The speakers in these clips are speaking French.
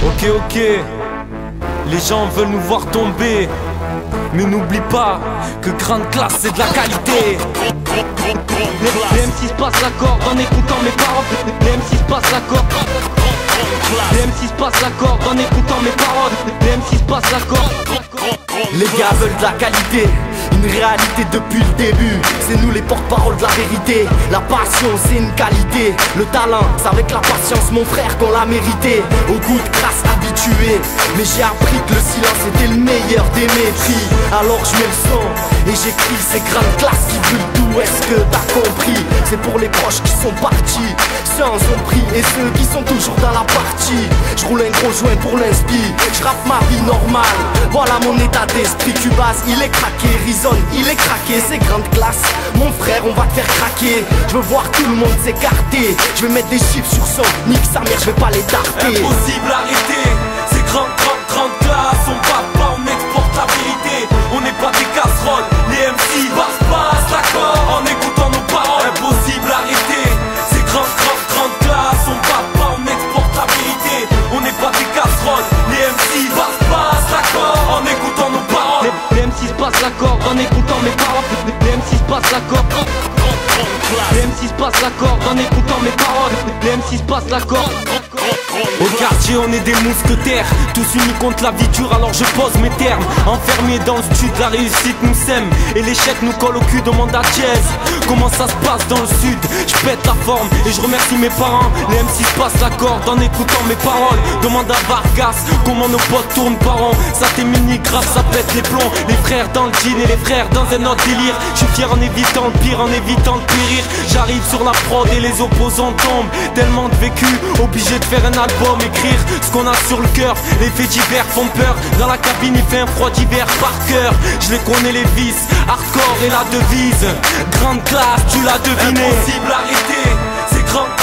Ok, les gens veulent nous voir tomber, mais n'oublie pas que grande classe c'est de la qualité. Les M6 passent la corde en écoutant mes paroles. Les M6 passent la corde. Les M6 passent la corde en écoutant mes paroles. Les M6 passent la corde. Les gars veulent de la qualité, une réalité depuis le début. C'est nous les porte-paroles de la vérité. La passion c'est une qualité, le talent c'est avec la patience mon frère qu'on l'a mérité. Au goût de crasse habitué, mais j'ai appris que le silence était le meilleur des mépris. Alors je mets le son et j'écris ces grandes classes qui brûlent tout. Est-ce que t'as compris? C'est pour les proches qui sont partis, ceux en ont pris et ceux qui sont toujours dans la partie. Je roule un gros joint pour l'inspi, je rappe ma vie normale. Voilà mon état d'esprit, Cubase, il est craqué, Rizon, il est craqué, c'est grande classe. Mon frère, on va te faire craquer. Je veux voir tout le monde s'écarter. Je vais mettre des chiffres sur son, nique sa mère, je vais pas les tarter. Impossible à arrêter, c'est grande classe. On va pas, on exporte la vérité. On n'est pas des casseroles, les MC passent l'accord en écoutant nos paroles. Impossible à arrêter, c'est grande classe. On va pas, on exporte la vérité. On n'est pas des casseroles, les MC passent l'accord en écoutant nos paroles. Les M6 passent la corde en écoutant mes paroles. Les M6 passent la corde. Les M6 passent la corde en écoutant mes paroles. Les M6 passent la corde. Au quartier on est des mousquetaires, tous unis contre la vie dure, alors je pose mes termes. Enfermés dans le sud, la réussite nous sème et l'échec nous colle au cul, demande à Jazz. Comment ça se passe dans le sud? Je pète la forme et je remercie mes parents. Les M6 passent la corde en écoutant mes paroles. Demande à Vargas comment nos potes tournent par an. Ça t'est mini grave, ça pète les plombs. Les frères dans le jean et les frères dans un autre délire. Je suis fier en évitant le pire, en évitant le périr. J'arrive sur la prod et les opposants tombent. Tellement de vécu, obligé de faire un album, écrire ce qu'on a sur le cœur. Les faits divers font peur. Dans la cabine il fait un froid d'hiver par cœur. Je les connais les vices, hardcore et la devise. Grande classe, tu l'as deviné. Impossible à arrêter, c'est grande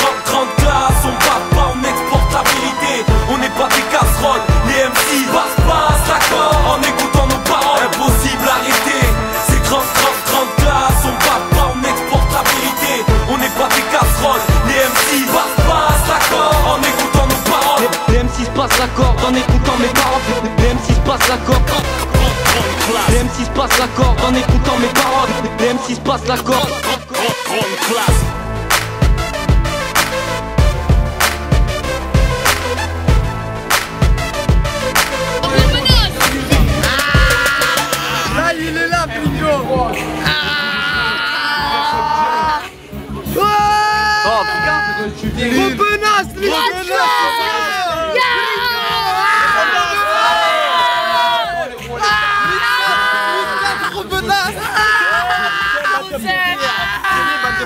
classe. On va pas, on exporte la vérité. On n'est pas des casseroles, les MC passent l'accord en écoutant nos paroles. Impossible à arrêter, c'est grande classe. On va pas, on exporte la vérité. On n'est pas des casseroles, les MC passent l'accord en écoutant nos paroles. Les M6 passent la corde en écoutant mes paroles. Les M6 passent la corde. Les M6 passent la corde en écoutant mes paroles. Les M6 passent la corde. Là il est là, Pingo. Oh putain, Mon benace, les trop benace.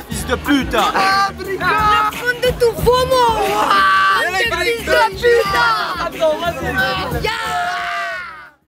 fils de pute. Ah, bricard. Le de tout faux mot. Fils de pute. Attends, vas-y.